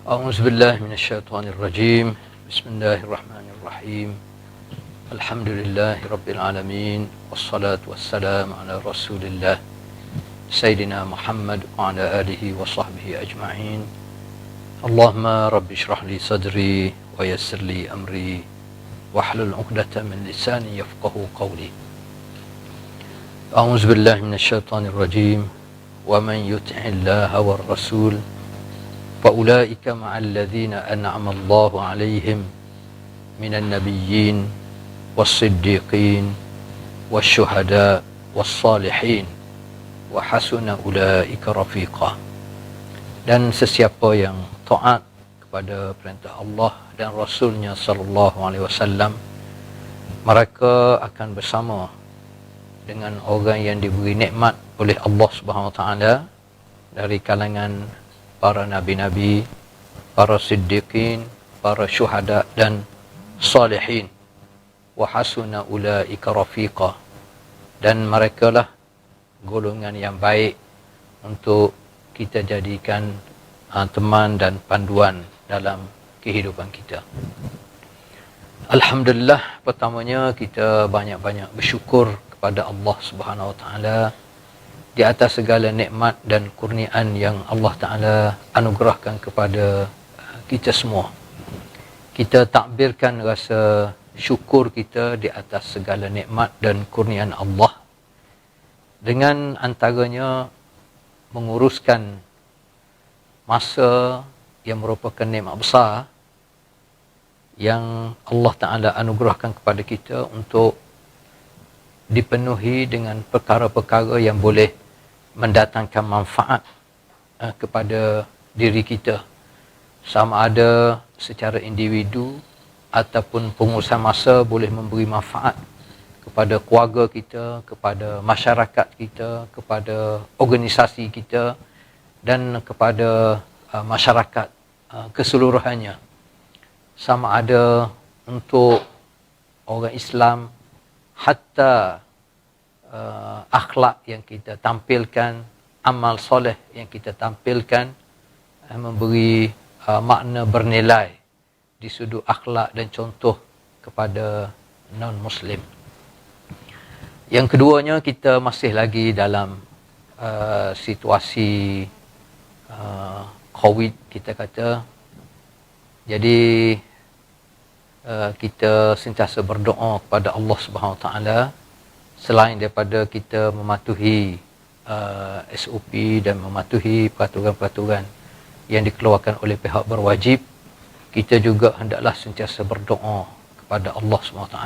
أعوذ بالله من الشيطان الرجيم. بسم الله الرحمن الرحيم. الحمد لله رب العالمين، والصلاة والسلام على رسول الله سيدنا محمد وعلى آله وصحبه أجمعين. اللهم رب اشرح لي صدري ويسر لي أمري واحلل عقدة من لساني يفقه قولي. أعوذ بالله من الشيطان الرجيم. ومن يطع الله والرسول فأولئك مع الذين أنعم الله عليهم من النبيين والصديقين والشهداء والصالحين وحسن أولئك رفيقا. Dan sesiapa yang taat kepada perintah Allah dan Rasulnya sallallahu alaihi wasallam, mereka akan bersama dengan orang yang diberi nikmat oleh Allah Subhanahu wa taala dari kalangan para nabi-nabi, para siddiqin, para syuhada dan salihin. Wa hasuna ulaika rafiqa. Dan merekalah golongan yang baik untuk kita jadikan teman dan panduan dalam kehidupan kita. Alhamdulillah, pertamanya kita banyak-banyak bersyukur kepada Allah Subhanahu wa taala di atas segala nikmat dan kurniaan yang Allah Ta'ala anugerahkan kepada kita semua. Kita takbirkan rasa syukur kita di atas segala nikmat dan kurniaan Allah dengan antaranya menguruskan masa yang merupakan nikmat besar yang Allah Ta'ala anugerahkan kepada kita untuk dipenuhi dengan perkara-perkara yang boleh mendatangkan manfaat kepada diri kita, sama ada secara individu ataupun pengurusan masa boleh memberi manfaat kepada keluarga kita, kepada masyarakat kita, kepada organisasi kita dan kepada masyarakat keseluruhannya, sama ada untuk orang Islam, hatta akhlak yang kita tampilkan, amal soleh yang kita tampilkan memberi makna bernilai di sudut akhlak dan contoh kepada non-Muslim. Yang keduanya, kita masih lagi dalam situasi COVID, kita kata. Jadi kita sentiasa berdoa kepada Allah Subhanahu Wa Taala, selain daripada kita mematuhi SOP dan mematuhi peraturan-peraturan yang dikeluarkan oleh pihak berwajib, kita juga hendaklah sentiasa berdoa kepada Allah SWT,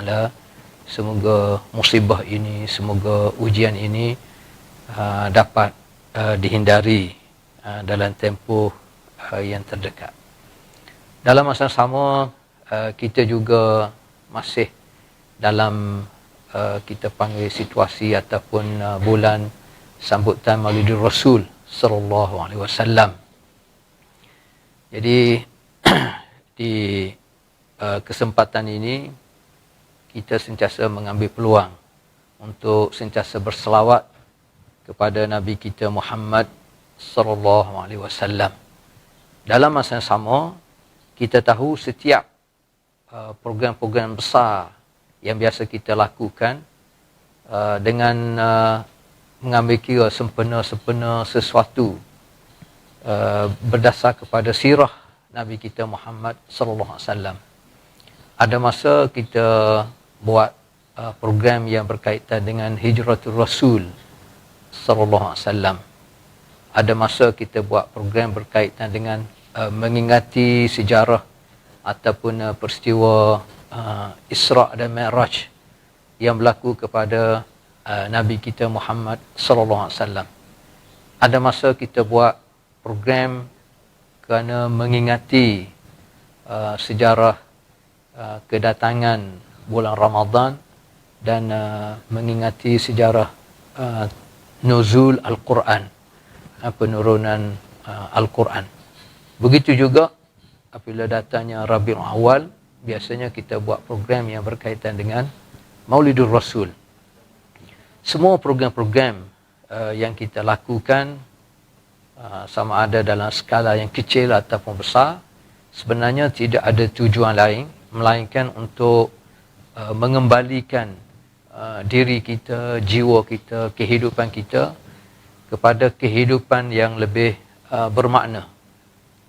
semoga musibah ini, semoga ujian ini dapat dihindari dalam tempoh yang terdekat. Dalam masa sama, kita juga masih dalam kita panggil situasi ataupun bulan sambutan Maulidur Rasul sallallahu alaihi wasallam. Jadi di kesempatan ini kita sentiasa mengambil peluang untuk sentiasa berselawat kepada Nabi kita Muhammad sallallahu alaihi wasallam. Dalam masa yang sama, kita tahu setiap program-program besar yang biasa kita lakukan dengan mengambil kira sempena-sempena sesuatu berdasar kepada sirah Nabi kita Muhammad sallallahu alaihi wasallam. Ada masa kita buat program yang berkaitan dengan Hijratul Rasul sallallahu alaihi wasallam. Ada masa kita buat program berkaitan dengan mengingati sejarah ataupun peristiwa Isra' dan Mi'raj yang berlaku kepada Nabi kita Muhammad sallallahu alaihi wasallam. Ada masa kita buat program kerana mengingati sejarah kedatangan bulan Ramadan dan mengingati sejarah nuzul Al-Quran, penurunan Al-Quran. Begitu juga apabila datangnya Rabiul Awal, biasanya kita buat program yang berkaitan dengan Maulidur Rasul. Semua program-program yang kita lakukan sama ada dalam skala yang kecil ataupun besar, sebenarnya tidak ada tujuan lain melainkan untuk mengembalikan diri kita, jiwa kita, kehidupan kita kepada kehidupan yang lebih bermakna.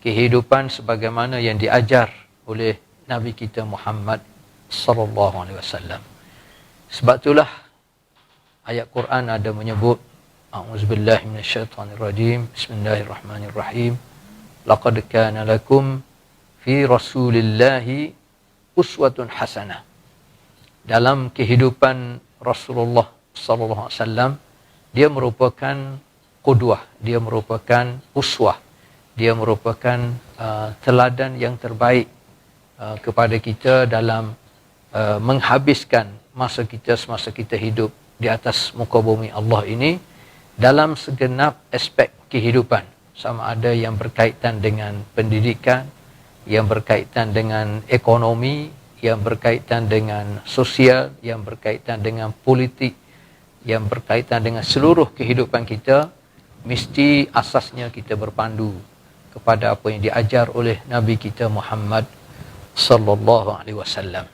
Kehidupan sebagaimana yang diajar oleh Nabi kita Muhammad sallallahu alaihi wasallam. Sebab itulah ayat Quran ada menyebut a'udzubillahi minasyaitonirrajim, bismillahirrahmanirrahim, laqad kana lakum fi rasulillahi uswatun hasanah. Dalam kehidupan Rasulullah sallallahu alaihi wasallam, dia merupakan qudwah, dia merupakan uswah, dia merupakan teladan yang terbaik kepada kita dalam menghabiskan masa kita semasa kita hidup di atas muka bumi Allah ini dalam segenap aspek kehidupan, sama ada yang berkaitan dengan pendidikan, yang berkaitan dengan ekonomi, yang berkaitan dengan sosial, yang berkaitan dengan politik, yang berkaitan dengan seluruh kehidupan kita, mesti asasnya kita berpandu kepada apa yang diajar oleh Nabi kita Muhammad sallallahu alaihi wasallam.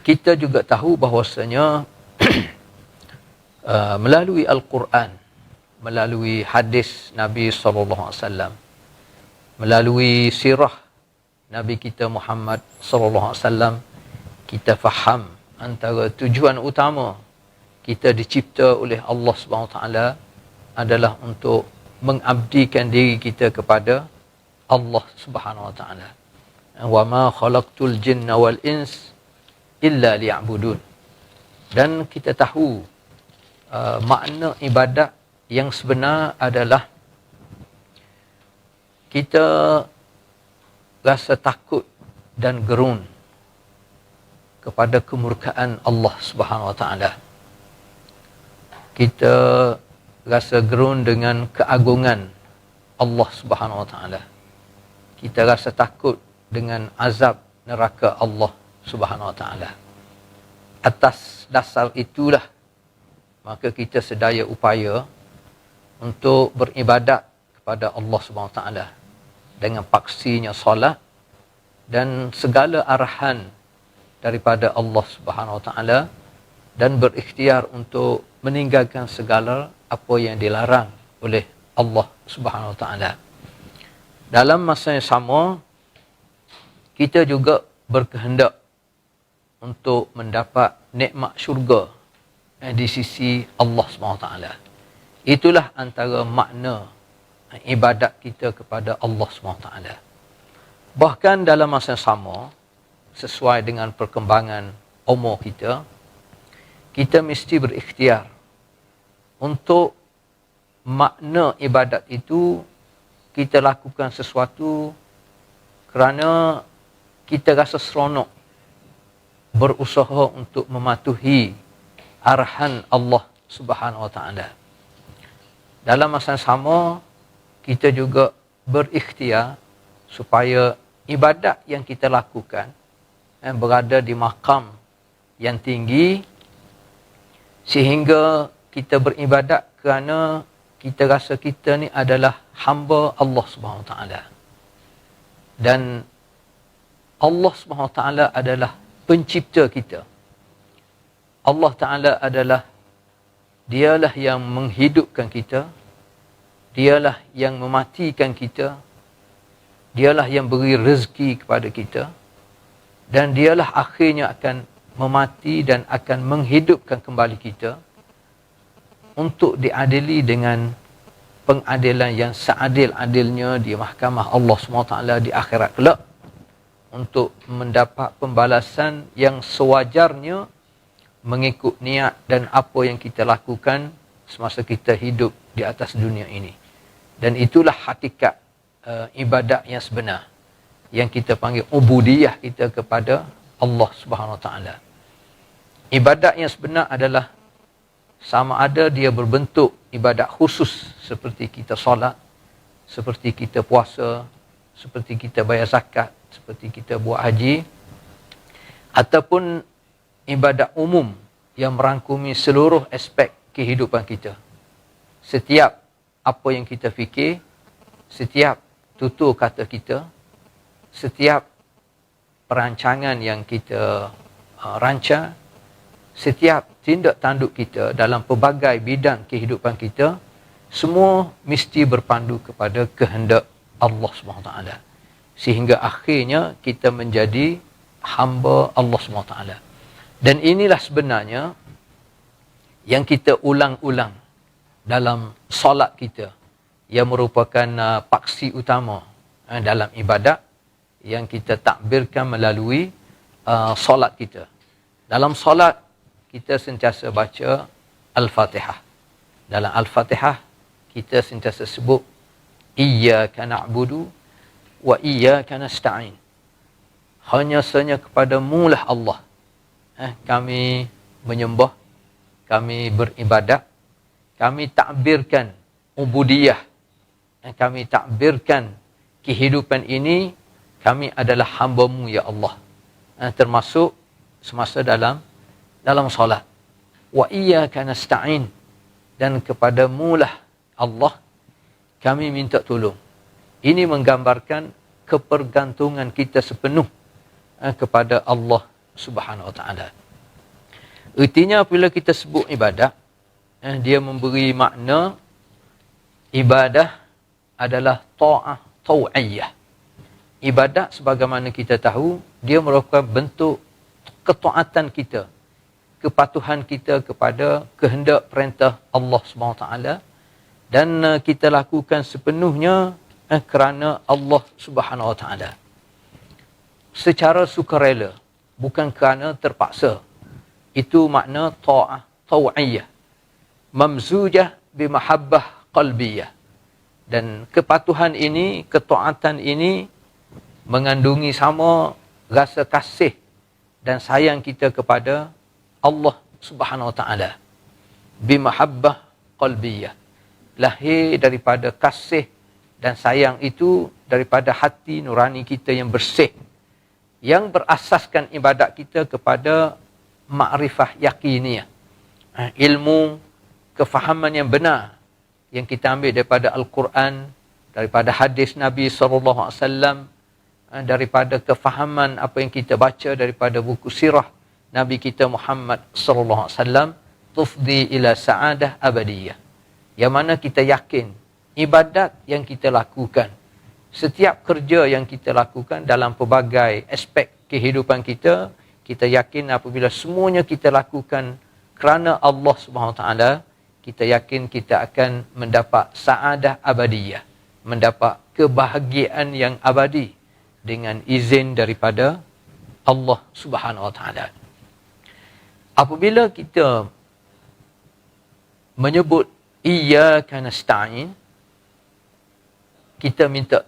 Kita juga tahu bahawasanya melalui Al-Quran, melalui hadis Nabi sallallahu alaihi wasallam, melalui sirah Nabi kita Muhammad sallallahu alaihi wasallam, kita faham antara tujuan utama kita dicipta oleh Allah Subhanahu Wa Taala adalah untuk mengabdikan diri kita kepada Allah Subhanahu Wa Taala. Wa ma khalaqtul jinna wal ins illa liya'budun. Dan kita tahu makna ibadat yang sebenar adalah kita rasa takut dan gerun kepada kemurkaan Allah Subhanahu Wa Taala. Kita rasa gerun dengan keagungan Allah Subhanahu Wa Taala. Kita rasa takut dengan azab neraka Allah Subhanahu Wa Taala. Atas dasar itulah maka kita sedaya upaya untuk beribadat kepada Allah Subhanahu Wa Taala dengan paksinya solat dan segala arahan daripada Allah Subhanahu Wa Taala, dan berikhtiar untuk meninggalkan segala apa yang dilarang oleh Allah Subhanahu Wa Taala. Dalam masa yang sama, kita juga berkehendak untuk mendapat nikmat syurga di sisi Allah Subhanahu Wa Taala. Itulah antara makna ibadat kita kepada Allah Subhanahu Wa Taala. Bahkan dalam masa yang sama, sesuai dengan perkembangan umur kita, kita mesti berikhtiar untuk makna ibadat itu kita lakukan sesuatu kerana kita rasa seronok berusaha untuk mematuhi arahan Allah Subhanahu Wa Taala. Dalam masa yang sama, kita juga berikhtiar supaya ibadat yang kita lakukan berada di makam yang tinggi, sehingga kita beribadat kerana kita rasa kita ni adalah hamba Allah Subhanahu Wa Taala. Dan Allah Subhanahu Wa Taala adalah pencipta kita. Allah Taala adalah dialah yang menghidupkan kita, dialah yang mematikan kita, dialah yang beri rezeki kepada kita, dan dialah akhirnya akan memati dan akan menghidupkan kembali kita untuk diadili dengan pengadilan yang seadil-adilnya di mahkamah Allah SWT di akhirat kelak, untuk mendapat pembalasan yang sewajarnya mengikut niat dan apa yang kita lakukan semasa kita hidup di atas dunia ini. Dan itulah hakikat ibadat yang sebenar, yang kita panggil ubudiyah kita kepada Allah Subhanahu Wa Taala. Ibadat yang sebenar adalah sama ada dia berbentuk ibadat khusus seperti kita solat, seperti kita puasa, seperti kita bayar zakat, seperti kita buat haji, ataupun ibadat umum yang merangkumi seluruh aspek kehidupan kita. Setiap apa yang kita fikir, setiap tutur kata kita, setiap perancangan yang kita rancang, setiap tindak tanduk kita dalam pelbagai bidang kehidupan kita, semua mesti berpandu kepada kehendak Allah SWT. Sehingga akhirnya kita menjadi hamba Allah SWT. Dan inilah sebenarnya yang kita ulang-ulang dalam solat kita, yang merupakan paksi utama dalam ibadat yang kita takbirkan melalui solat kita. Dalam solat kita sentiasa baca Al-Fatihah. Dalam Al-Fatihah kita sentiasa sebut Iyyaka na'budu wa iyyaka nasta'in. Hanya sahaja kepada-Mu lah Allah kami menyembah, kami beribadat, kami takbirkan ubudiyah, kami takbirkan kehidupan ini, kami adalah hamba-Mu ya Allah. Termasuk semasa dalam solat. Wa iyyaka nasta'in, dan kepada-Mu lah Allah kami minta tolong. Ini menggambarkan kepergantungan kita sepenuh kepada Allah Subhanahu Wa Taala. Artinya apabila kita sebut ibadah, dia memberi makna ibadah adalah ta'ah tau'iyah. Ibadat sebagaimana kita tahu, dia merupakan bentuk ketaatan kita, kepatuhan kita kepada kehendak perintah Allah SWT, dan kita lakukan sepenuhnya kerana Allah Subhanahu Wa Taala, secara sukarela, bukan kerana terpaksa. Itu makna ta'ah tau'iyah, mamzujah bimahabbah qalbiyah. Dan kepatuhan ini, ketaatan ini mengandungi sama rasa kasih dan sayang kita kepada Allah Subhanahu Wa Taala. Bimahabbah qalbiyah, lahir daripada kasih dan sayang itu daripada hati nurani kita yang bersih, yang berasaskan ibadat kita kepada makrifah yakiniyah, ilmu, kefahaman yang benar yang kita ambil daripada Al-Quran, daripada hadis Nabi SAW, daripada kefahaman apa yang kita baca daripada buku sirah Nabi kita Muhammad SAW, tufdi ila sa'adah abadiyah. Yang mana kita yakin ibadat yang kita lakukan, setiap kerja yang kita lakukan dalam pelbagai aspek kehidupan kita, kita yakin apabila semuanya kita lakukan kerana Allah SWT, kita yakin kita akan mendapat sa'adah abadiyah, mendapat kebahagiaan yang abadi dengan izin daripada Allah Subhanahu Wa Taala. Apabila kita menyebut iyyaka nasta'in, kita minta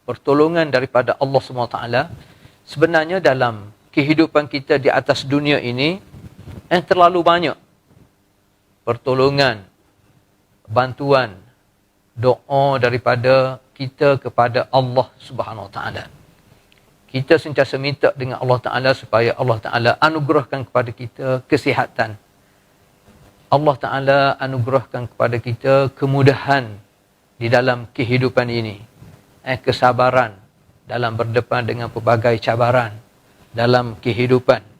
pertolongan daripada Allah SWT, sebenarnya dalam kehidupan kita di atas dunia ini terlalu banyak pertolongan, bantuan, doa daripada kita kepada Allah Subhanahu Wa Taala. Kita sentiasa minta dengan Allah Taala supaya Allah Taala anugerahkan kepada kita kesihatan. Allah Taala anugerahkan kepada kita kemudahan di dalam kehidupan ini, kesabaran dalam berdepan dengan pelbagai cabaran dalam kehidupan.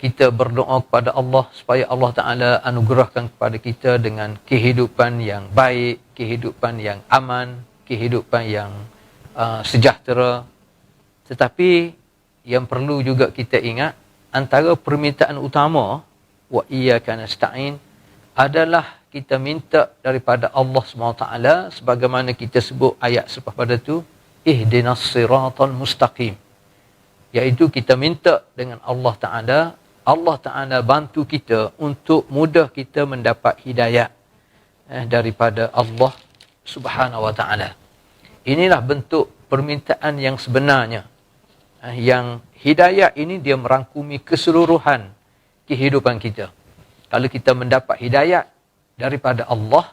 Kita berdoa kepada Allah supaya Allah Ta'ala anugerahkan kepada kita dengan kehidupan yang baik, kehidupan yang aman, kehidupan yang sejahtera. Tetapi yang perlu juga kita ingat, antara permintaan utama wa iyyaka nasta'in adalah kita minta daripada Allah SWT, sebagaimana kita sebut ayat selepas pada tu, ihdinas siratal mustaqim, iaitu kita minta dengan Allah Ta'ala bantu kita untuk mudah kita mendapat hidayah daripada Allah Subhanahu Wa Ta'ala. Inilah bentuk permintaan yang sebenarnya, yang hidayah ini dia merangkumi keseluruhan kehidupan kita. Kalau kita mendapat hidayah daripada Allah,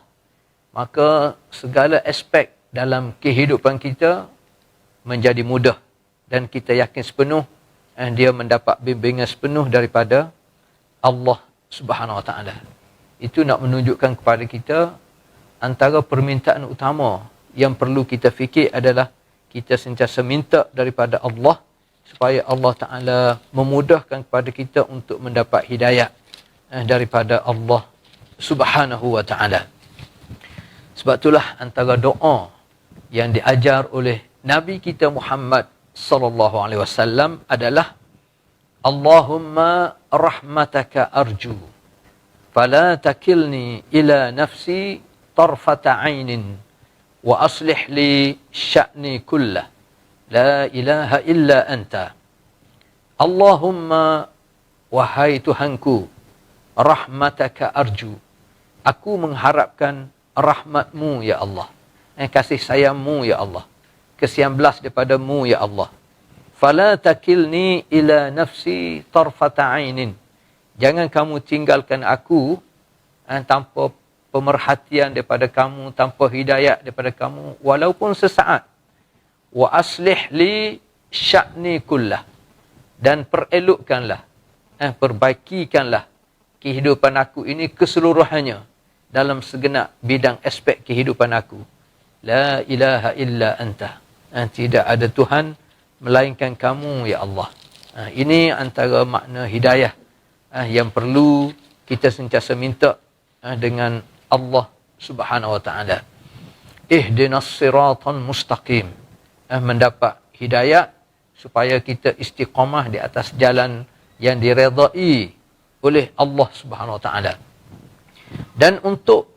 maka segala aspek dalam kehidupan kita menjadi mudah, dan kita yakin sepenuh dia mendapat bimbingan sepenuh daripada Allah Subhanahu Wa Taala. Itu nak menunjukkan kepada kita antara permintaan utama yang perlu kita fikir adalah kita sentiasa minta daripada Allah supaya Allah Ta'ala memudahkan kepada kita untuk mendapat hidayah daripada Allah Subhanahu wa Ta'ala. Sebab itulah antara doa yang diajar oleh Nabi kita Muhammad sallallahu alaihi wasallam adalah Allahumma rahmataka arju fala takilni ila nafsi tarfata ainin wa aslih li sya'ni kullah la ilaha illa anta. Allahumma, wahai Tuhanku, rahmataka arju, aku mengharapkan rahmatmu ya Allah, kasih sayangmu ya Allah, kesian belas daripadamu ya Allah. Fala takilni ila nafsi tarfata ainin, jangan kamu tinggalkan aku tanpa pemerhatian daripada kamu, tanpa hidayah daripada kamu, walaupun sesaat. Wa aslih li sya'ni kullah, dan perelokkanlah, perbaikikanlah kehidupan aku ini keseluruhannya dalam segenap bidang aspek kehidupan aku. La ilaha illa anta, tidak ada Tuhan melainkan kamu ya Allah. Ini antara makna hidayah yang perlu kita sentiasa minta dengan Allah Subhanahu wa Ta'ala. Ihdinas siratal mustaqim, mendapat hidayah supaya kita istiqamah di atas jalan yang diredai oleh Allah Subhanahu wa Ta'ala. Dan untuk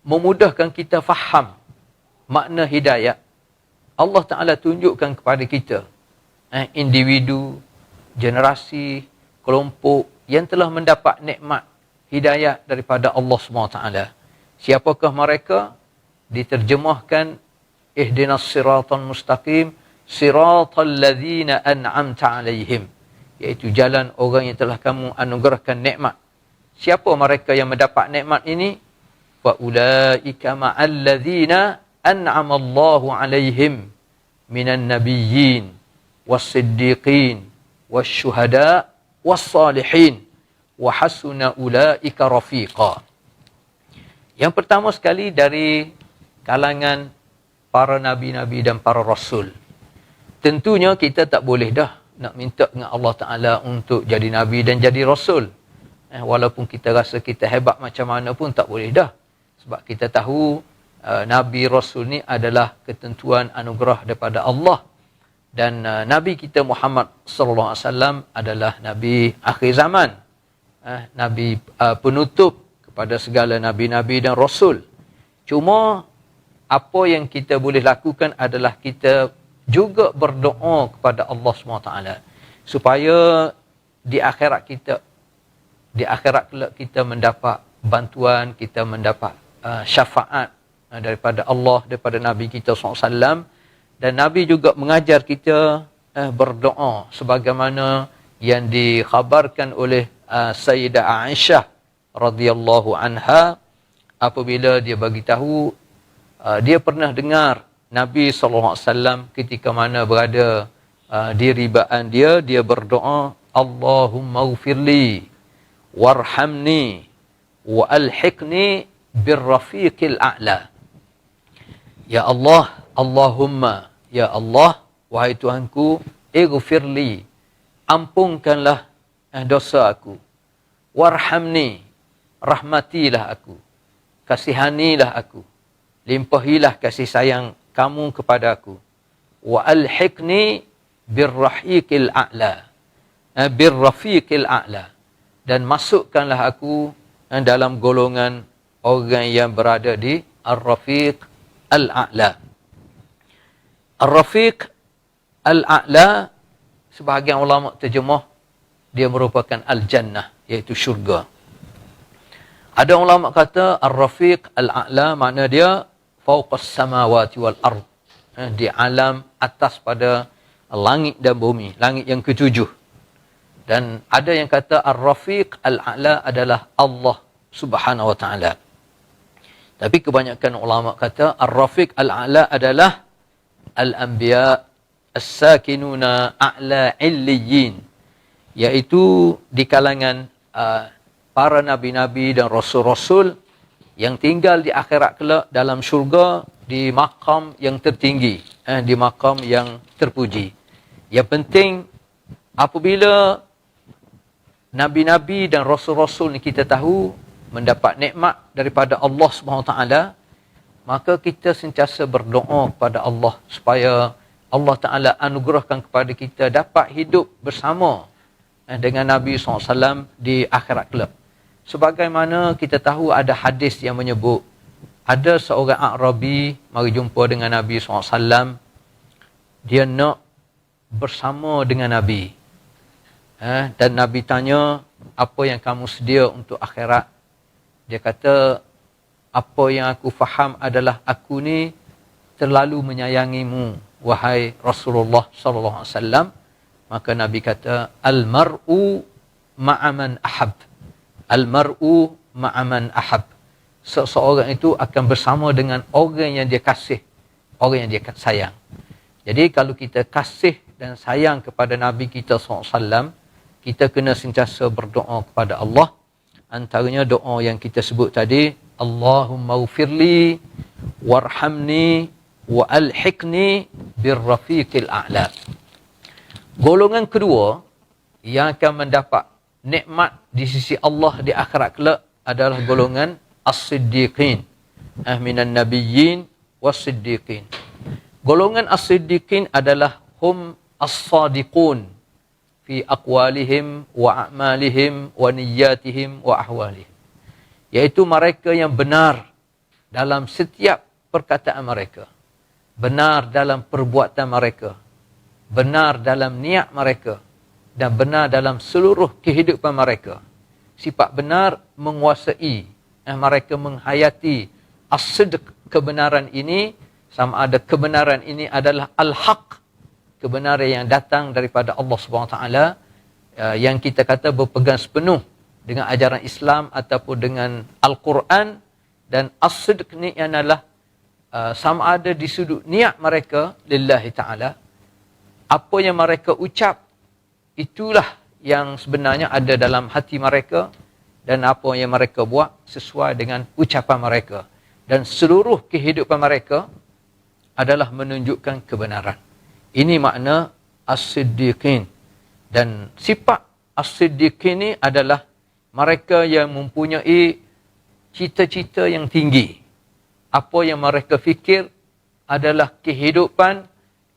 memudahkan kita faham makna hidayah, Allah Ta'ala tunjukkan kepada kita individu, generasi, kelompok yang telah mendapat nikmat hidayah daripada Allah SWT. Siapakah mereka? Diterjemahkan ihdinas siratal mustaqim siratal ladzina an'amta alaihim, iaitu jalan orang yang telah kamu anugerahkan nikmat. Siapa mereka yang mendapat nikmat ini? Fa ulaika ma'al ladzina an'ama Allahu alaihim minan nabiyyin was-siddiqin wasyuhada was-salihin wa hasuna ulaika rafiqa. Yang pertama sekali dari kalangan para nabi-nabi dan para rasul. Tentunya kita tak boleh dah nak minta dengan Allah Ta'ala untuk jadi nabi dan jadi rasul. Walaupun kita rasa kita hebat macam mana pun tak boleh dah. Sebab kita tahu nabi rasul ni adalah ketentuan anugerah daripada Allah. Dan Nabi kita Muhammad sallallahu alaihi wasallam adalah Nabi akhir zaman. Nabi penutup kepada segala Nabi-Nabi dan Rasul. Cuma apa yang kita boleh lakukan adalah kita juga berdoa kepada Allah SWT. Supaya di akhirat kelak kita mendapat bantuan, kita mendapat syafaat daripada Allah, daripada Nabi kita SAW. Dan Nabi juga mengajar kita berdoa sebagaimana yang dikhabarkan oleh Sayyidah Aisyah radhiyallahu anha apabila dia bagi tahu dia pernah dengar Nabi SAW ketika mana berada di ribaan dia berdoa, Allahumma ghfirli warhamni wa alhiqni birrafiqil a'la. Ya Allah, Allahumma, ya Allah, wahai Tuhanku, ighfirli, ampunkanlah dosa aku. Warhamni, rahmatilah aku. Kasihanilah aku. Limpahilah kasih sayang kamu kepada aku. Wa alhiqni birrafiqil a'la. Birrafiqil a'la. Dan masukkanlah aku dalam golongan orang yang berada di ar-rafiq al-a'la. Ar-rafiq al-a'la, sebahagian ulama terjemah, dia merupakan al-jannah, iaitu syurga. Ada ulama kata ar-rafiq al-a'la makna dia fawqas samawati wal ard, di alam atas pada langit dan bumi, langit yang ketujuh. Dan ada yang kata ar-rafiq al-a'la adalah Allah Subhanahu wa ta'ala. Tapi kebanyakan ulama kata ar-rafiq al-a'la adalah al-anbiya as-sakinuna a'la illiyin, iaitu di kalangan para nabi-nabi dan rasul-rasul yang tinggal di akhirat kelak dalam syurga di maqam yang tertinggi, di maqam yang terpuji. Yang penting apabila Nabi-Nabi dan Rasul-Rasul ni kita tahu mendapat nikmat daripada Allah SWT, maka kita sentiasa berdoa kepada Allah supaya Allah Ta'ala anugerahkan kepada kita dapat hidup bersama dengan Nabi SAW di akhirat kelak. Sebagaimana kita tahu ada hadis yang menyebut, ada seorang Arabi mari jumpa dengan Nabi SAW, dia nak bersama dengan Nabi. Dan Nabi tanya, apa yang kamu sedia untuk akhirat? Dia kata, apa yang aku faham adalah aku ni terlalu menyayangimu, wahai Rasulullah sallallahu alaihi wasallam. Maka Nabi kata, al-mar'u ma'aman ahab. Al-mar'u ma'aman ahab. Seseorang itu akan bersama dengan orang yang dia kasih, orang yang dia sayang. Jadi kalau kita kasih dan sayang kepada Nabi kita SAW, kita kena sentiasa berdoa kepada Allah. Antaranya doa yang kita sebut tadi, Allahumma ufirli warhamni wa alhiqni birrafiqil a'la. Golongan kedua yang akan mendapat nikmat di sisi Allah di akhirat kelak adalah golongan as-siddiqin, minan nabiyyin was-siddiqin. Golongan as-siddiqin adalah hum as-sadiqun fi aqwalihim wa a'malihim wa niyyatihim wa ahwalihim. Iaitu mereka yang benar dalam setiap perkataan mereka, benar dalam perbuatan mereka, benar dalam niat mereka, dan benar dalam seluruh kehidupan mereka. Sifat benar menguasai, mereka menghayati as-sidq, kebenaran ini. Sama ada kebenaran ini adalah al-haq, kebenaran yang datang daripada Allah SWT, yang kita kata berpegang sepenuh dengan ajaran Islam ataupun dengan Al-Quran. Dan as-sidq ni adalah sama ada di sudut niat mereka lillahi ta'ala. Apa yang mereka ucap, itulah yang sebenarnya ada dalam hati mereka, dan apa yang mereka buat sesuai dengan ucapan mereka. Dan seluruh kehidupan mereka adalah menunjukkan kebenaran. Ini makna as-siddiqin. Dan sifat as-siddiqin ini adalah mereka yang mempunyai cita-cita yang tinggi. Apa yang mereka fikir adalah kehidupan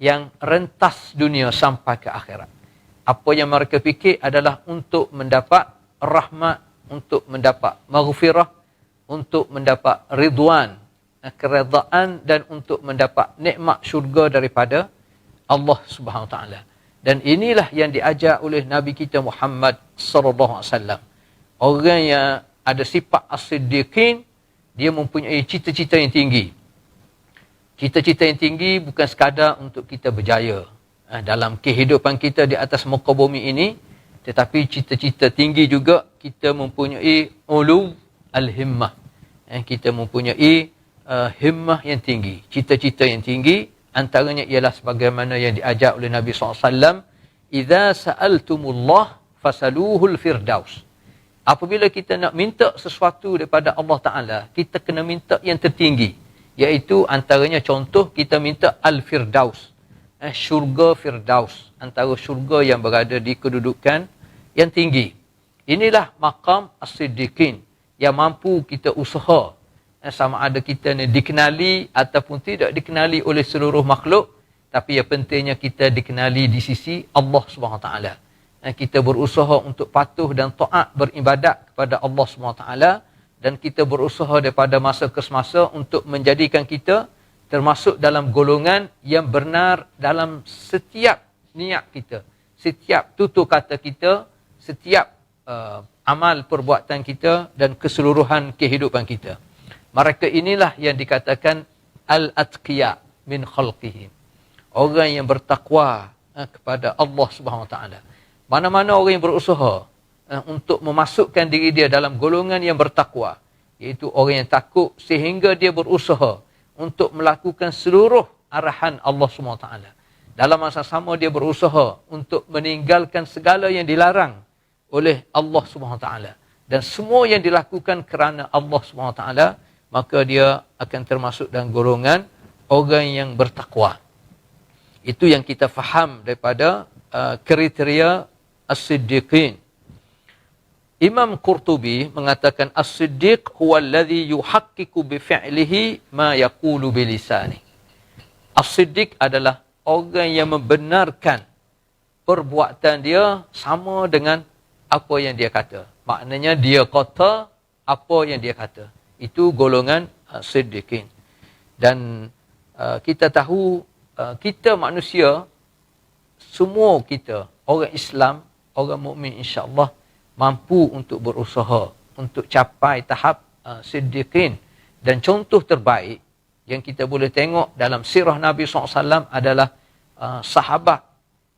yang rentas dunia sampai ke akhirat. Apa yang mereka fikir adalah untuk mendapat rahmat, untuk mendapat maghfirah, untuk mendapat ridwan, keredaan, dan untuk mendapat nikmat syurga daripada Allah Subhanahu Wa Taala. Dan inilah yang diajar oleh Nabi kita Muhammad sallallahu alaihi wasallam. Orang yang ada sifat as-siddiqin, dia mempunyai cita-cita yang tinggi. Cita-cita yang tinggi bukan sekadar untuk kita berjaya dalam kehidupan kita di atas muka bumi ini, tetapi cita-cita tinggi juga kita mempunyai ulu al-himmah. Kita mempunyai himmah yang tinggi, cita-cita yang tinggi. Antaranya ialah sebagaimana yang diajar oleh Nabi SAW, "Idza sa'altumullah fasaluhul firdaus." Apabila kita nak minta sesuatu daripada Allah Ta'ala, kita kena minta yang tertinggi. Iaitu antaranya contoh, kita minta al-firdaus. Syurga firdaus. Antara syurga yang berada di kedudukan yang tinggi. Inilah maqam as-siddiqin yang mampu kita usaha. Sama ada kita ni dikenali ataupun tidak dikenali oleh seluruh makhluk, tapi yang pentingnya kita dikenali di sisi Allah SWT. Kita berusaha untuk patuh dan taat beribadat kepada Allah SWT, dan kita berusaha daripada masa ke semasa untuk menjadikan kita termasuk dalam golongan yang benar dalam setiap niat kita, setiap tutur kata kita, setiap amal perbuatan kita dan keseluruhan kehidupan kita. Mereka inilah yang dikatakan al-atqiya min khalqihim. Orang yang bertakwa kepada Allah Subhanahu Wa Taala. Mana-mana orang yang berusaha untuk memasukkan diri dia dalam golongan yang bertakwa, iaitu orang yang takut sehingga dia berusaha untuk melakukan seluruh arahan Allah Subhanahu Wa Taala. Dalam masa sama dia berusaha untuk meninggalkan segala yang dilarang oleh Allah Subhanahu Wa Taala. Dan semua yang dilakukan kerana Allah Subhanahu Wa Taala, maka dia akan termasuk dalam golongan orang yang bertakwa. Itu yang kita faham daripada kriteria as-siddiqin. Imam Qurtubi mengatakan as-siddiq huwa alladhi yuhaqqiqu bi fi'lihi ma yaqulu bi lisani. As-siddiq adalah orang yang membenarkan perbuatan dia sama dengan apa yang dia kata. Maknanya dia kata apa yang dia kata. Itu golongan siddiqin. Dan kita tahu kita manusia, semua kita, orang Islam, orang mukmin insya-Allah mampu untuk berusaha untuk capai tahap siddiqin. Dan contoh terbaik yang kita boleh tengok dalam sirah Nabi SAW adalah sahabat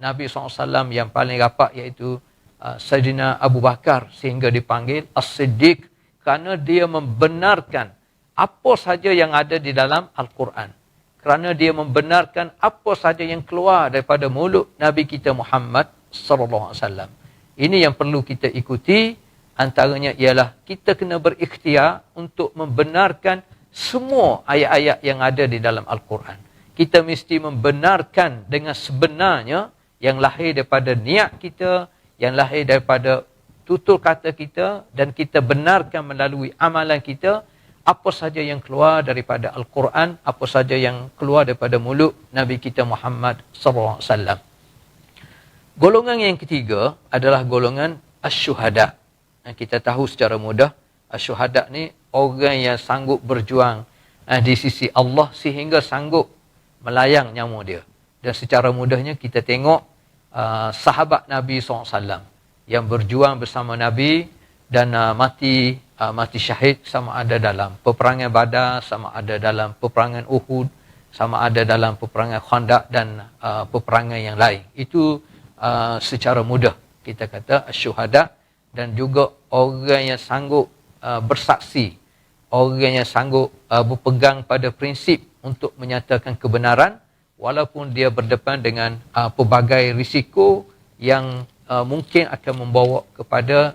Nabi SAW yang paling rapat, iaitu Sayyidina Abu Bakar, sehingga dipanggil As-Siddiq kerana dia membenarkan apa saja yang ada di dalam Al-Quran. Kerana dia membenarkan apa saja yang keluar daripada mulut Nabi kita Muhammad SAW. Ini yang perlu kita ikuti. Antaranya ialah kita kena berikhtiar untuk membenarkan semua ayat-ayat yang ada di dalam Al-Quran. Kita mesti membenarkan dengan sebenarnya yang lahir daripada niat kita, yang lahir daripada tutur kata kita, dan kita benarkan melalui amalan kita apa saja yang keluar daripada Al-Quran, apa saja yang keluar daripada mulut Nabi kita Muhammad SAW. Golongan yang ketiga adalah golongan asy-syuhada. Kita tahu secara mudah, asy-syuhada ni orang yang sanggup berjuang di sisi Allah sehingga sanggup melayang nyawa dia. Dan secara mudahnya kita tengok sahabat Nabi SAW yang berjuang bersama Nabi dan mati syahid, sama ada dalam peperangan Badar, sama ada dalam peperangan Uhud, sama ada dalam peperangan Khandaq dan peperangan yang lain. Itu secara mudah kita kata asy-syuhada. Dan juga orang yang sanggup bersaksi, orang yang sanggup berpegang pada prinsip untuk menyatakan kebenaran walaupun dia berdepan dengan pelbagai risiko yang mungkin akan membawa kepada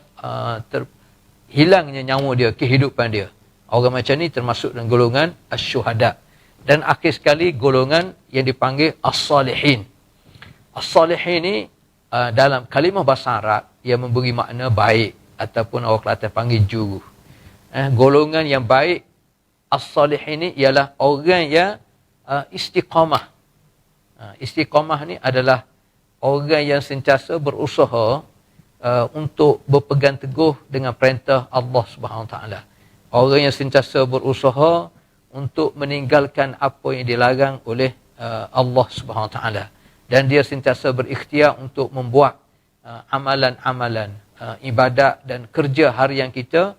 hilangnya nyawa dia, kehidupan dia. Orang macam ni termasuk dalam golongan asy-syuhada. Dan akhir sekali golongan yang dipanggil as-salihin. As-salihin ni dalam kalimah bahasa Arab yang memberi makna baik, ataupun orang Kelantan panggil juru. Golongan yang baik as-salihin ni ialah orang yang istiqamah. Istiqamah ni adalah orang yang sentiasa berusaha untuk berpegang teguh dengan perintah Allah Subhanahu Taala. Orang yang sentiasa berusaha untuk meninggalkan apa yang dilarang oleh Allah Subhanahu Taala. Dan dia sentiasa berikhtiar untuk membuat amalan-amalan ibadat dan kerja harian kita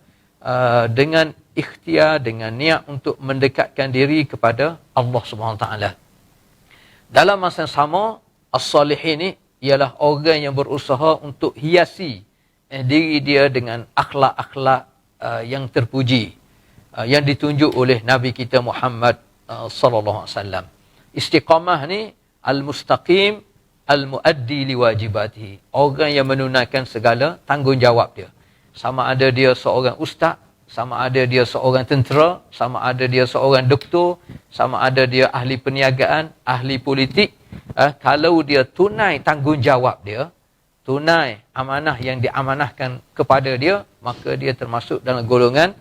dengan ikhtiar, dengan niat untuk mendekatkan diri kepada Allah Subhanahu Taala. Dalam masa yang sama, as-salihin ni ialah orang yang berusaha untuk hiasi diri dia dengan akhlak-akhlak yang terpuji yang ditunjuk oleh Nabi kita Muhammad sallallahu alaihi wasallam. Istiqamah ni al-mustaqim al-muaddi liwajibatihi. Orang yang menunaikan segala tanggungjawab dia. Sama ada dia seorang ustaz, sama ada dia seorang tentera, sama ada dia seorang doktor, sama ada dia ahli perniagaan, ahli politik. Kalau dia tunai tanggungjawab dia, tunai amanah yang diamanahkan kepada dia, maka dia termasuk dalam golongan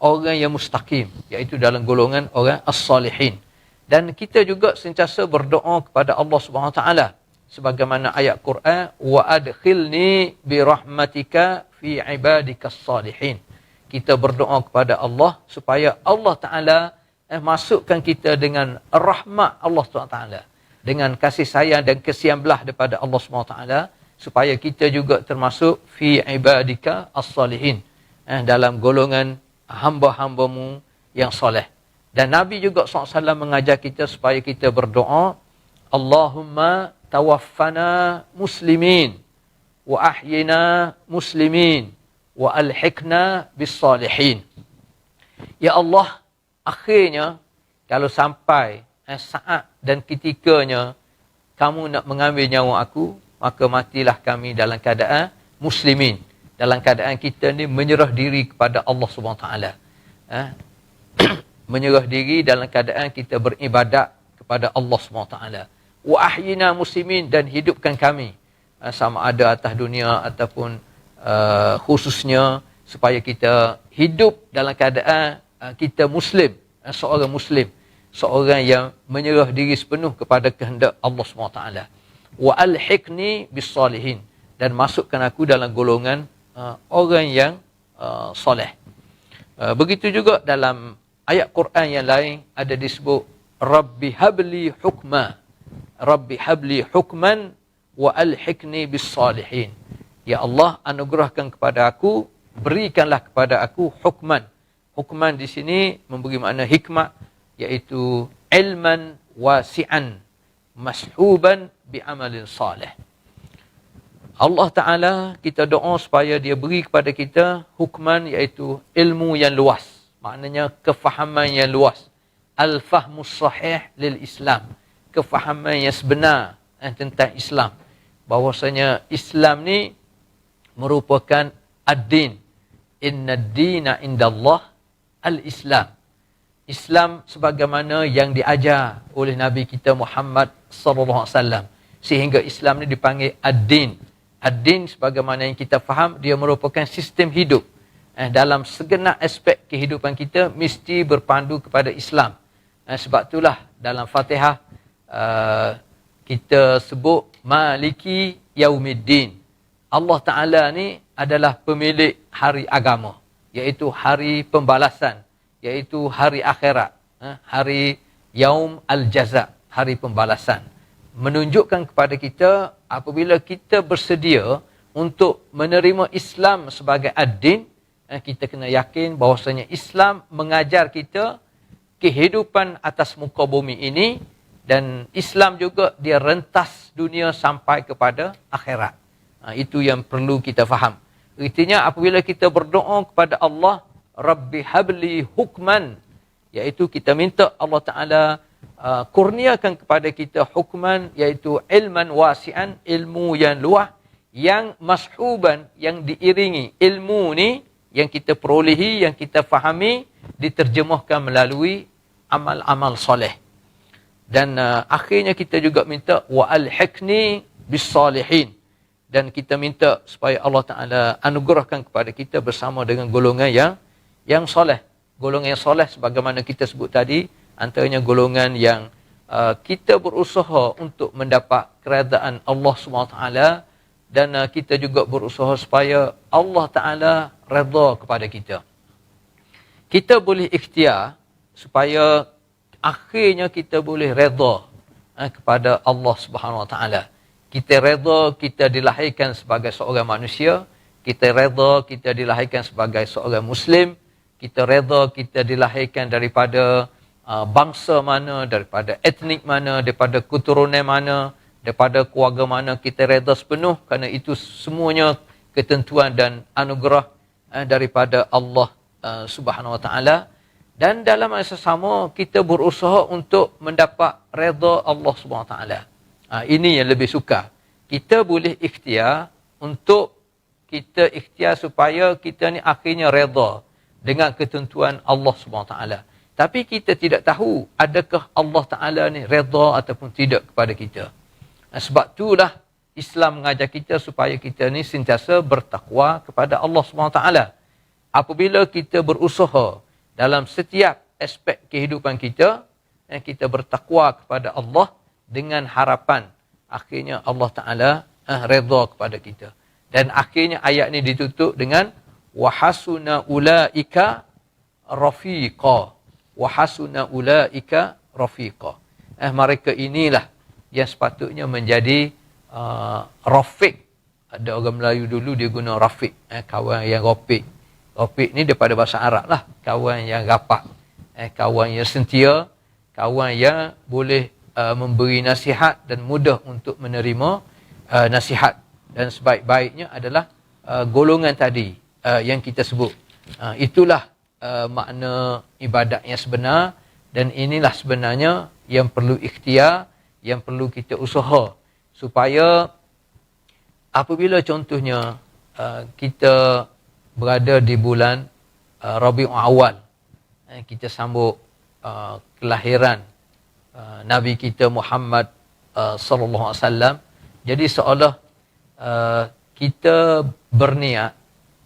orang yang mustaqim, iaitu dalam golongan orang as-salihin. Dan kita juga sentiasa berdoa kepada Allah Subhanahu Wa Taala sebagaimana ayat Quran, wa adkhilni bi rahmatika fi ibadikas salihin. Kita berdoa kepada Allah supaya Allah Taala masukkan kita dengan rahmat Allah Subhanahu Taala, dengan kasih sayang dan kesian belah daripada Allah Subhanahu Taala, supaya kita juga termasuk fi ibadika as-salihin, dalam golongan hamba-hambamu yang soleh. Dan Nabi juga SAW mengajar kita supaya kita berdoa, Allahumma tawaffana muslimin wa ahyina muslimin wa alhiqna bis salihin. Ya Allah, akhirnya kalau sampai saat dan ketikanya kamu nak mengambil nyawa aku, maka matilah kami dalam keadaan muslimin, dalam keadaan kita ni menyerah diri kepada Allah Subhanahu Taala. menyerah diri dalam keadaan kita beribadat kepada Allah SWT. Wa ahyina muslimin, dan hidupkan kami sama ada atas dunia ataupun khususnya supaya kita hidup dalam keadaan kita muslim, seorang muslim, seorang yang menyerah diri sepenuh kepada kehendak Allah SWT. Wa alhiqni bis salihin, dan masukkan aku dalam golongan orang yang soleh. Begitu juga dalam ayat Quran yang lain ada disebut Rabbi habli hukma, Rabbi habli hukman wa alhiqni bis salihin. Ya Allah, anugerahkan kepada aku, berikanlah kepada aku hukman. Hukman di sini memberi makna hikmah, iaitu ilman wasi'an mashuban bi amalin salih. Allah Ta'ala, kita doa supaya dia beri kepada kita hukman, iaitu ilmu yang luas. Maknanya kefahaman yang luas. Al-fahmus sahih lil Islam. Kefahaman yang sebenar tentang Islam. Bahwasanya Islam ni merupakan ad-din. Inna ad-dina indallah al-Islam. Islam sebagaimana yang diajar oleh Nabi kita Muhammad sallallahu alaihi wasallam. Sehingga Islam ni dipanggil ad-din. Ad-din sebagaimana yang kita faham, dia merupakan sistem hidup. Dalam segenap aspek kehidupan kita mesti berpandu kepada Islam. Sebab itulah dalam Fatihah kita sebut Maliki Yaumiddin. Allah Ta'ala ni adalah pemilik hari agama, iaitu hari pembalasan, iaitu hari akhirat, hari Yaum Al-Jaza, hari pembalasan. Menunjukkan kepada kita apabila kita bersedia untuk menerima Islam sebagai ad-din, kita kena yakin bahawasanya Islam mengajar kita kehidupan atas muka bumi ini, dan Islam juga dia rentas dunia sampai kepada akhirat. Itu yang perlu kita faham. Artinya apabila kita berdoa kepada Allah, Rabbi habli hukman, iaitu kita minta Allah Ta'ala kurniakan kepada kita hukman, iaitu ilman wasi'an, ilmu yang luas, yang mashuban, yang diiringi. Ilmu ni yang kita perolehi, yang kita fahami, diterjemahkan melalui amal-amal soleh. Dan akhirnya kita juga minta wa alhiqni bis salihin, dan kita minta supaya Allah Ta'ala anugerahkan kepada kita bersama dengan golongan yang soleh. Golongan yang soleh sebagaimana kita sebut tadi, antaranya golongan yang kita berusaha untuk mendapat keredaan Allah SWT, dan kita juga berusaha supaya Allah Ta'ala redha kepada kita. Kita boleh ikhtiar supaya akhirnya kita boleh redha kepada Allah Subhanahu Wa Ta'ala. Kita redha kita dilahirkan sebagai seorang manusia, kita redha kita dilahirkan sebagai seorang Muslim, kita redha kita dilahirkan daripada bangsa mana, daripada etnik mana, daripada keturunan mana, daripada keluarga mana, kita redha sepenuh, kerana itu semuanya ketentuan dan anugerah daripada Allah Subhanahu Wa Ta'ala. Dan dalam masa sama kita berusaha untuk mendapat redha Allah Subhanahu Wa Ta'ala. Ini yang lebih sukar. Kita boleh ikhtiar untuk kita ikhtiar supaya kita ni akhirnya redha dengan ketentuan Allah Subhanahu Wa Ta'ala. Tapi kita tidak tahu adakah Allah Ta'ala ni redha ataupun tidak kepada kita. Sebab itulah Islam mengajar kita supaya kita ni sentiasa bertakwa kepada Allah Subhanahu Wa Ta'ala. Apabila kita berusaha dalam setiap aspek kehidupan kita, kita bertakwa kepada Allah dengan harapan akhirnya Allah Ta'ala redha kepada kita. Dan akhirnya ayat ni ditutup dengan wahasuna ulaika rafiqa. Wahasuna ulaika rafiqa. Mereka inilah yang sepatutnya menjadi rafiq. Ada orang Melayu dulu dia guna rafiq, kawan yang rafiq. Rafiq ni daripada bahasa Arab lah, kawan yang rapat, kawan yang setia, kawan yang boleh memberi nasihat dan mudah untuk menerima nasihat. Dan sebaik-baiknya adalah golongan tadi yang kita sebut. Itulah makna ibadat yang sebenar, dan inilah sebenarnya yang perlu ikhtiar, yang perlu kita usaha supaya apabila contohnya kita berada di bulan Rabiul Awal, kita sambut kelahiran Nabi kita Muhammad sallallahu alaihi wasallam. Jadi seolah kita berniat,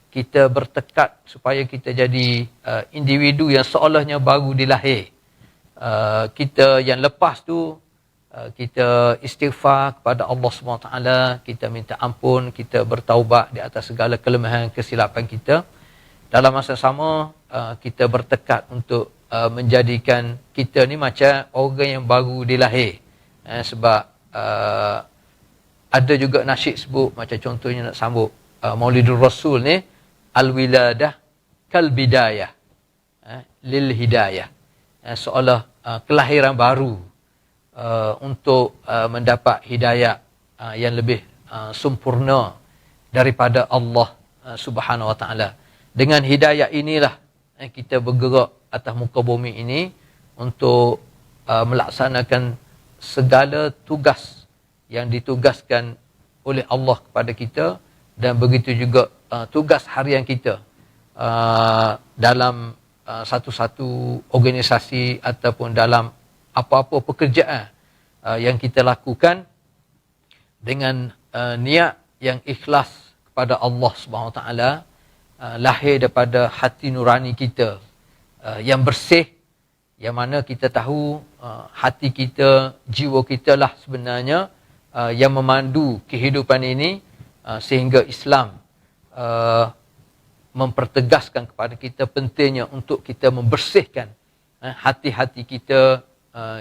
kita bertekad supaya kita jadi individu yang seolahnya baru dilahir. Kita yang lepas tu kita istighfar kepada Allah SWT, kita minta ampun, kita bertaubat di atas segala kelemahan kesilapan kita. Dalam masa sama kita bertekad untuk menjadikan kita ni macam orang yang baru dilahir. Sebab ada juga nasyid sebut, macam contohnya nak sambut Maulidur Rasul ni, al-wiladah kal bidayah lil hidayah. Seolah kelahiran baru untuk mendapat hidayah yang lebih sempurna daripada Allah Subhanahu wa taala. Dengan hidayah inilah kita bergerak atas muka bumi ini untuk melaksanakan segala tugas yang ditugaskan oleh Allah kepada kita, dan begitu juga tugas harian kita dalam satu-satu organisasi ataupun dalam apa-apa pekerjaan yang kita lakukan dengan niat yang ikhlas kepada Allah Subhanahu Wa Taala, lahir daripada hati nurani kita yang bersih, yang mana kita tahu hati kita, jiwa kita lah sebenarnya yang memandu kehidupan ini, sehingga Islam mempertegaskan kepada kita pentingnya untuk kita membersihkan hati-hati kita,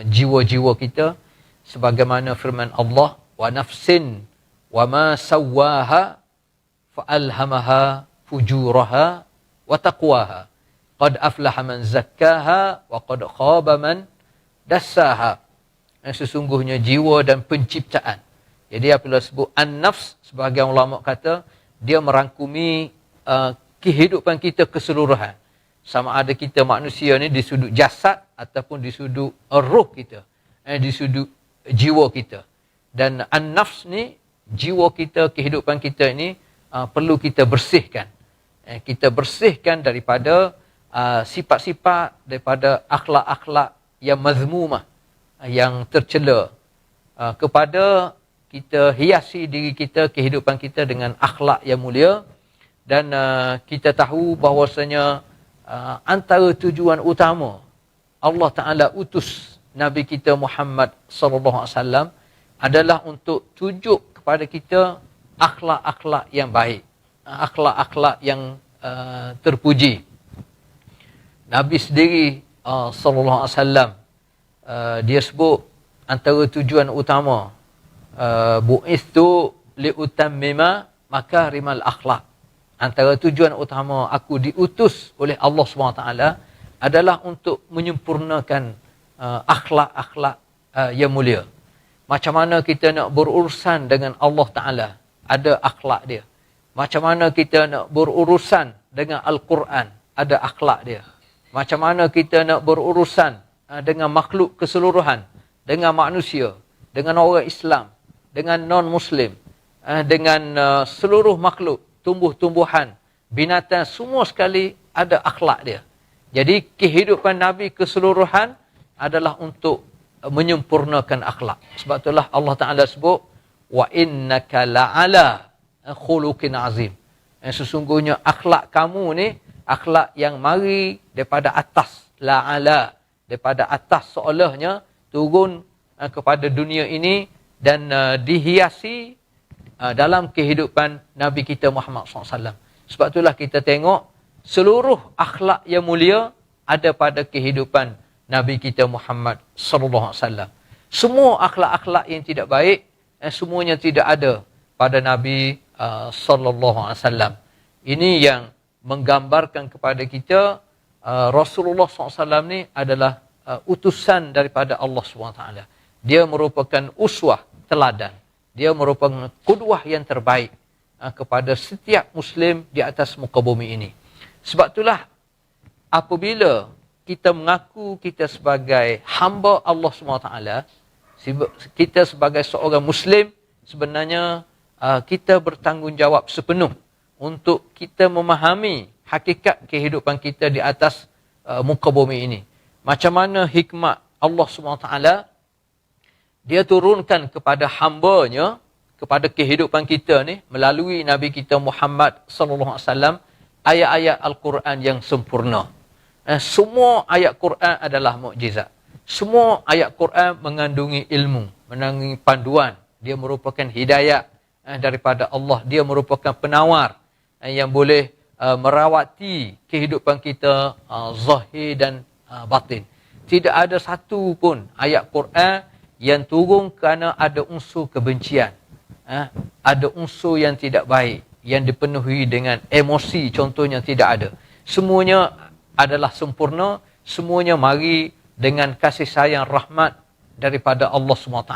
jiwa-jiwa kita, sebagaimana firman Allah, wa nafsin wa ma sawwaha fa alhamaha fujuraha wa taqwaha qad aflaha man zakkaha wa qad khaba man dassaha. Sesungguhnya jiwa dan penciptaan. Jadi apabila sebut an-nafs, sebahagian ulama kata dia merangkumi kehidupan kita keseluruhan. Sama ada kita manusia ni di sudut jasad ataupun di sudut roh kita, di sudut jiwa kita. Dan an-nafs ni, jiwa kita, kehidupan kita ini perlu kita bersihkan. Kita bersihkan daripada sifat-sifat, daripada akhlak-akhlak yang mazmumah, yang tercela, kepada kita hiasi diri kita, kehidupan kita dengan akhlak yang mulia. Dan kita tahu bahawasanya antara tujuan utama Allah Ta'ala utus Nabi kita Muhammad sallallahu alaihi wasallam adalah untuk tunjuk kepada kita akhlak-akhlak yang baik, akhlak-akhlak yang terpuji. Nabi sendiri sallallahu alaihi wasallam dia sebut antara tujuan utama, bu'istu liutammima makarimal akhlak. Antara tujuan utama aku diutus oleh Allah SWT adalah untuk menyempurnakan akhlak-akhlak yang mulia. Macam mana kita nak berurusan dengan Allah Ta'ala, ada akhlak dia. Macam mana kita nak berurusan dengan Al-Quran, ada akhlak dia. Macam mana kita nak berurusan dengan makhluk keseluruhan, dengan manusia, dengan orang Islam, dengan non-Muslim, dengan seluruh makhluk, tumbuh-tumbuhan, binatang, semua sekali ada akhlak dia. Jadi kehidupan Nabi keseluruhan adalah untuk menyempurnakan akhlak. Sebab itulah Allah Ta'ala sebut, wa innaka la'ala khuluqin azim. Sesungguhnya akhlak kamu ni, akhlak yang mari daripada atas, la'ala, daripada atas, seolahnya turun kepada dunia ini dan dihiasi dalam kehidupan Nabi kita Muhammad SAW. Sebab itulah kita tengok seluruh akhlak yang mulia ada pada kehidupan Nabi kita Muhammad SAW. Semua akhlak-akhlak yang tidak baik, semuanya tidak ada pada Nabi SAW. Ini yang menggambarkan kepada kita Rasulullah SAW ni adalah utusan daripada Allah SWT. Dia merupakan uswah, teladan. Dia merupakan qudwah yang terbaik kepada setiap Muslim di atas muka bumi ini. Sebab itulah apabila kita mengaku kita sebagai hamba Allah SWT, kita sebagai seorang Muslim, sebenarnya kita bertanggungjawab sepenuh untuk kita memahami hakikat kehidupan kita di atas muka bumi ini. Macam mana hikmat Allah SWT, dia turunkan kepada hamba-Nya, kepada kehidupan kita ni, melalui Nabi kita Muhammad sallallahu alaihi wasallam, ayat-ayat Al-Quran yang sempurna. Semua ayat Quran adalah mukjizat. Semua ayat Quran mengandungi ilmu, mengandungi panduan. Dia merupakan hidayat daripada Allah. Dia merupakan penawar yang boleh merawati kehidupan kita zahir dan batin. Tidak ada satu pun ayat Quran yang turun kerana ada unsur kebencian. Ada unsur yang tidak baik, yang dipenuhi dengan emosi, contohnya tidak ada. Semuanya adalah sempurna, semuanya mari dengan kasih sayang rahmat daripada Allah SWT.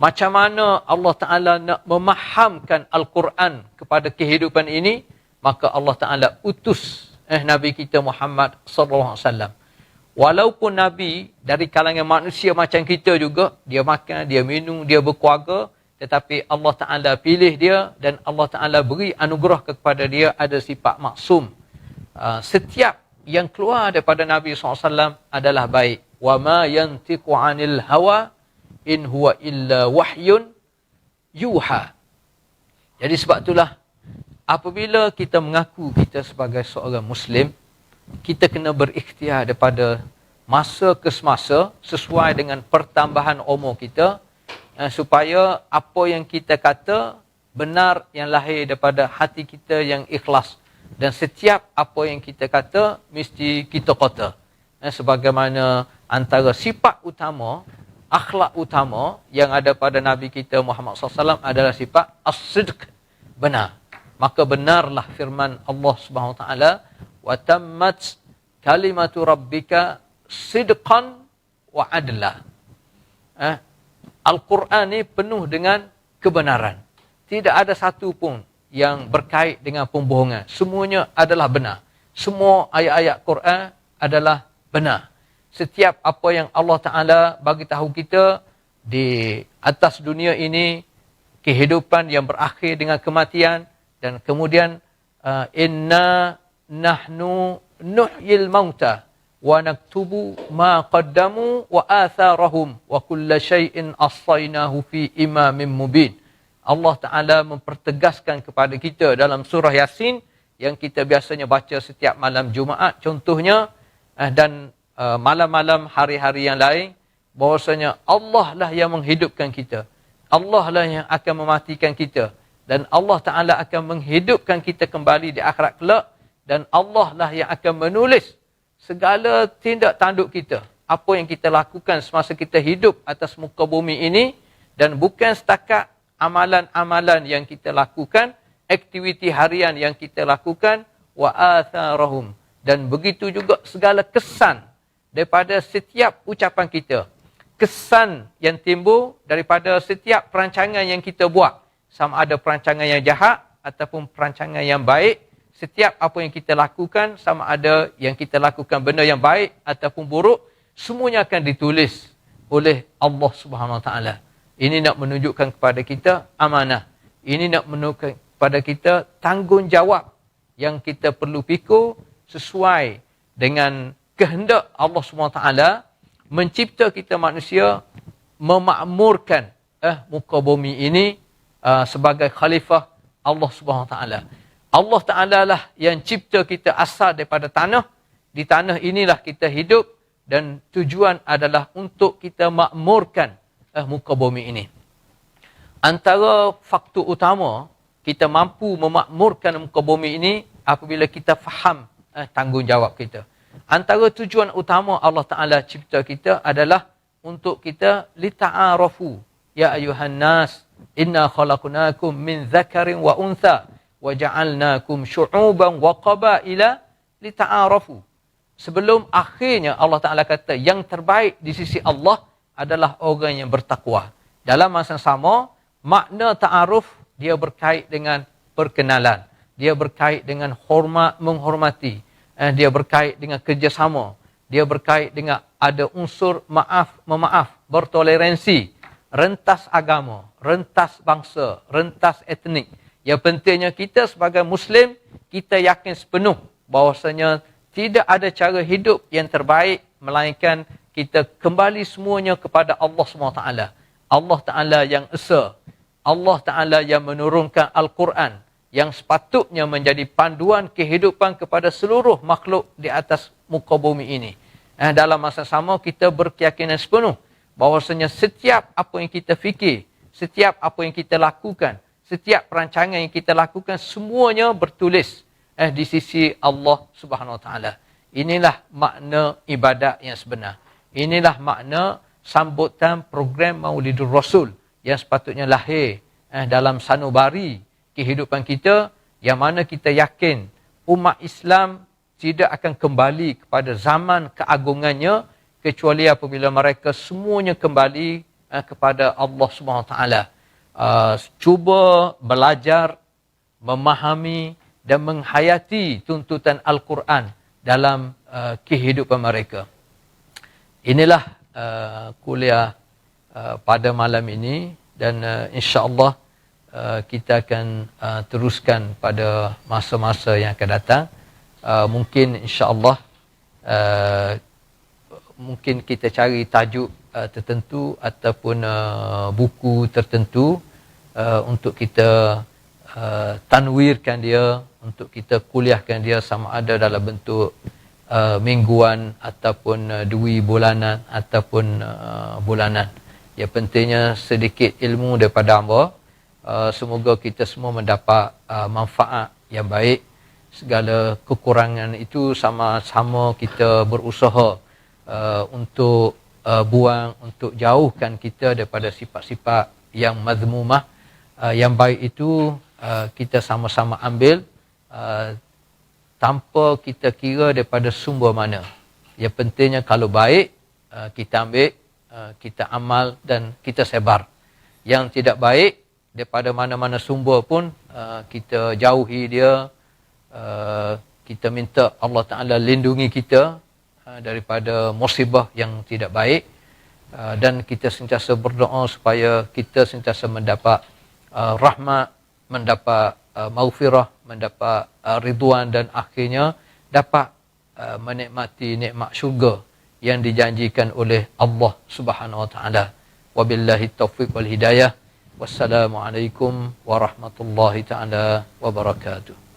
Macam mana Allah Ta'ala nak memahamkan Al-Quran kepada kehidupan ini, maka Allah Ta'ala utus Nabi kita Muhammad SAW. Walaupun Nabi dari kalangan manusia macam kita juga, dia makan, dia minum, dia berkeluarga, tetapi Allah Ta'ala pilih dia dan Allah Ta'ala beri anugerah kepada dia ada sifat maksum. Setiap yang keluar daripada Nabi SAW adalah baik. وَمَا يَنْتِقُ عَنِ الْهَوَىٰ إِنْ هُوَ إِلَّا وَحْيٌ يُوحَىٰ. Jadi sebab itulah, apabila kita mengaku kita sebagai seorang Muslim, kita kena berikhtiar daripada masa ke semasa sesuai dengan pertambahan umur kita, supaya apa yang kita kata benar, yang lahir daripada hati kita yang ikhlas. Dan setiap apa yang kita kata mesti kita kata. Sebagaimana antara sifat utama, akhlak utama yang ada pada Nabi kita Muhammad SAW adalah sifat as-sidq, benar. Maka benarlah firman Allah Subhanahu Wa Taala, wa tammat kalimatu rabbika sidqan wa adla. Al-Quran ni penuh dengan kebenaran. Tidak ada satu pun yang berkait dengan pembohongan. Semuanya adalah benar. Semua ayat-ayat Quran adalah benar. Setiap apa yang Allah Ta'ala bagi tahu kita di atas dunia ini, kehidupan yang berakhir dengan kematian, dan kemudian inna nahnu nuhyil mauta wa naktubu ma qaddamu wa atharahum wa kulla syai'in as-saynahu fi imamin mubin. Allah Ta'ala mempertegaskan kepada kita dalam surah Yasin yang kita biasanya baca setiap malam Jumaat contohnya, dan malam-malam hari-hari yang lain, bahawasanya Allah lah yang menghidupkan kita. Allah lah yang akan mematikan kita. Dan Allah Ta'ala akan menghidupkan kita kembali di akhirat kelak. Dan Allah lah yang akan menulis segala tindak tanduk kita. Apa yang kita lakukan semasa kita hidup atas muka bumi ini. Dan bukan setakat amalan-amalan yang kita lakukan, aktiviti harian yang kita lakukan, wa atharahum. Dan begitu juga segala kesan daripada setiap ucapan kita. Kesan yang timbul daripada setiap perancangan yang kita buat. Sama ada perancangan yang jahat ataupun perancangan yang baik. Setiap apa yang kita lakukan, sama ada yang kita lakukan benda yang baik ataupun buruk, semuanya akan ditulis oleh Allah Subhanahu Wa Taala. Ini nak menunjukkan kepada kita amanah. Ini nak menunjukkan kepada kita tanggungjawab yang kita perlu pikul sesuai dengan kehendak Allah SWT mencipta kita manusia, memakmurkan muka bumi ini sebagai khalifah Allah SWT. Allah Ta'ala lah yang cipta kita asal daripada tanah. Di tanah inilah kita hidup dan tujuan adalah untuk kita makmurkan muka bumi ini. Antara faktor utama kita mampu memakmurkan muka bumi ini apabila kita faham tanggungjawab kita. Antara tujuan utama Allah Ta'ala cipta kita adalah untuk kita lita'arafu. Ya ayuhan nas, inna khalaqnakum min zakarin wa untha wa ja'alnakum syu'uban wa qabaila lita'arafu. Sebelum akhirnya Allah Ta'ala kata yang terbaik di sisi Allah adalah orang yang bertakwa. Dalam masa sama, makna ta'aruf dia berkait dengan perkenalan. Dia berkait dengan hormat, menghormati. Dia berkait dengan kerjasama. Dia berkait dengan ada unsur memaaf, bertoleransi. Rentas agama, rentas bangsa, rentas etnik. Yang pentingnya kita sebagai Muslim, kita yakin sepenuh bahawasanya tidak ada cara hidup yang terbaik melainkan kita kembali semuanya kepada Allah SWT. Allah Ta'ala yang esa, Allah Ta'ala yang menurunkan Al-Quran, yang sepatutnya menjadi panduan kehidupan kepada seluruh makhluk di atas muka bumi ini. Dalam masa sama kita berkeyakinan sepenuh bahawasanya setiap apa yang kita fikir, setiap apa yang kita lakukan, setiap perancangan yang kita lakukan, semuanya bertulis di sisi Allah Subhanahu Wa Taala. Inilah makna ibadat yang sebenar. Inilah makna sambutan program Maulidur Rasul yang sepatutnya lahir dalam sanubari kehidupan kita, yang mana kita yakin umat Islam tidak akan kembali kepada zaman keagungannya kecuali apabila mereka semuanya kembali kepada Allah Subhanahu Wa Taala. Cuba belajar, memahami dan menghayati tuntutan Al-Quran dalam kehidupan mereka. Inilah kuliah pada malam ini, dan insya-Allah kita akan teruskan pada masa-masa yang akan datang. Mungkin insya-Allah mungkin kita cari tajuk tertentu ataupun buku tertentu untuk kita tanwirkan dia, untuk kita kuliahkan dia, sama ada dalam bentuk mingguan ataupun 2 bulanan ataupun bulanan. Yang pentingnya sedikit ilmu daripada hamba. Semoga kita semua mendapat manfaat yang baik. Segala kekurangan itu sama-sama kita berusaha untuk buang, untuk jauhkan kita daripada sifat-sifat yang mazmumah. Yang baik itu kita sama-sama ambil tanpa kita kira daripada sumber mana. Yang pentingnya kalau baik kita ambil, kita amal dan kita sebar. Yang tidak baik daripada mana-mana sumber pun kita jauhi dia. Kita minta Allah Ta'ala lindungi kita daripada musibah yang tidak baik, dan kita sentiasa berdoa supaya kita sentiasa mendapat rahmat, mendapat maghfirah, mendapat ridwan, dan akhirnya dapat menikmati nikmat syurga yang dijanjikan oleh Allah Subhanahu Wa Taala. Wabillahi taufiq wal hidayah. Wassalamualaikum warahmatullahi taala wabarakatuh.